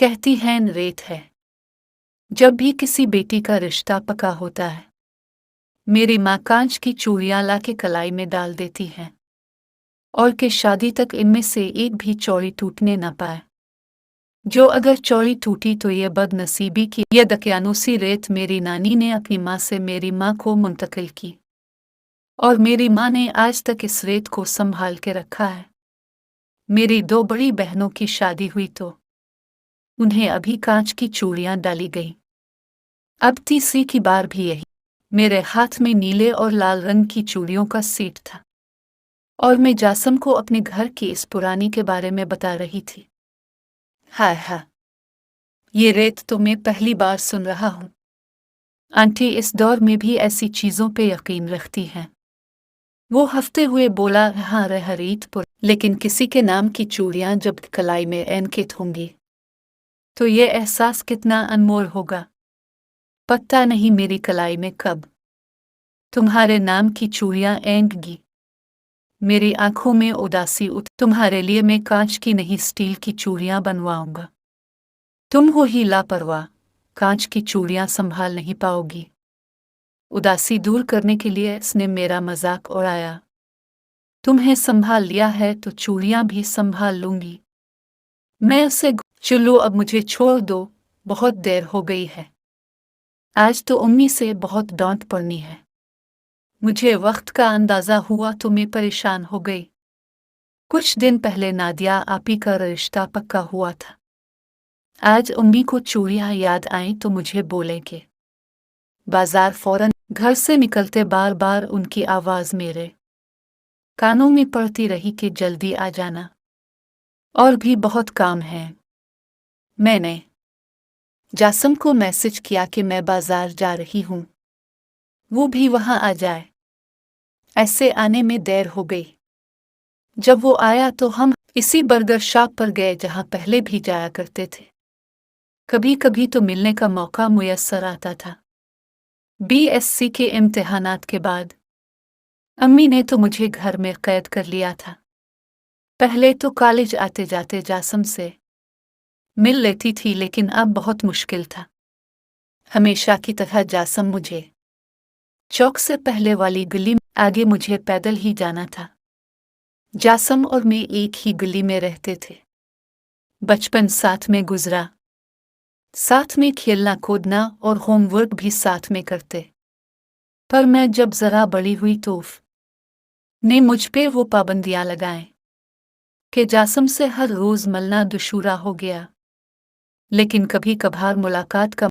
कहती हैं रेत है। जब भी किसी बेटी का रिश्ता पका होता है, मेरी माँ कांच की चूड़ियाँ लाके कलाई में डाल देती हैं और कि शादी तक इनमें से एक भी चौड़ी टूटने न पाए। जो अगर चौड़ी टूटी तो ये बदनसीबी की। ये दकियानूसी रेत मेरी नानी ने अपनी माँ से मेरी माँ को मुंतकिल की और मेरी माँ ने आज तक इस रेत को संभाल के रखा है। मेरी दो बड़ी बहनों की शादी हुई तो उन्हें अभी कांच की चूड़ियाँ डाली गई। अब तीसरी की बार भी यही। मेरे हाथ में नीले और लाल रंग की चूड़ियों का सेट था और मैं जासम को अपने घर की इस पुरानी के बारे में बता रही थी। हाय हाय, ये रेत तो मैं पहली बार सुन रहा हूँ। आंटी इस दौर में भी ऐसी चीज़ों पे यकीन रखती हैं। वो हफ्ते हुए बोला, हाँ रहरीतपुर, लेकिन किसी के नाम की चूड़ियाँ जब कलाई में अंकित होंगी तो ये एहसास कितना अनमोल होगा। पता नहीं मेरी कलाई में कब तुम्हारे नाम की चूड़ियाँ ऐंठगी। मेरी आंखों में उदासी तुम्हारे लिए मैं कांच की नहीं स्टील की चूड़ियाँ बनवाऊंगा। तुम हो ही लापरवाह, कांच की चूड़ियाँ संभाल नहीं पाओगी। उदासी दूर करने के लिए इसने मेरा मजाक उड़ाया। तुम्हें संभाल लिया है तो चूड़ियाँ भी संभाल लूंगी। मैं उसे चलो अब मुझे छोड़ दो, बहुत देर हो गई है। आज तो अम्मी से बहुत डांट पड़नी है। मुझे वक्त का अंदाजा हुआ तो मैं परेशान हो गई। कुछ दिन पहले नादिया आपी का रिश्ता पक्का हुआ था। आज अम्मी को चूड़ियाँ याद आईं तो मुझे बोले कि बाजार फौरन। घर से निकलते बार बार उनकी आवाज़ मेरे कानों में पड़ती रही कि जल्दी आ जाना, और भी बहुत काम है। मैंने जासम को मैसेज किया कि मैं बाजार जा रही हूँ, वो भी वहाँ आ जाए। ऐसे आने में देर हो गई। जब वो आया तो हम इसी बर्गर शॉप पर गए जहाँ पहले भी जाया करते थे। कभी कभी तो मिलने का मौका मुयस्सर आता था। बीएससी के इम्तिहानात के बाद अम्मी ने तो मुझे घर में कैद कर लिया था। पहले तो कॉलेज आते जाते जासम से मिल लेती थी, लेकिन अब बहुत मुश्किल था। हमेशा की तरह जासम मुझे चौक से पहले वाली गली में, आगे मुझे पैदल ही जाना था। जासम और मैं एक ही गली में रहते थे। बचपन साथ में गुजरा, साथ में खेलना कूदना और होमवर्क भी साथ में करते। पर मैं जब जरा बड़ी हुई तो ने मुझ पे वो पाबंदियां लगाएं कि जासम से हर रोज मिलना दुशूरा हो गया। लेकिन कभी कभार मुलाकात का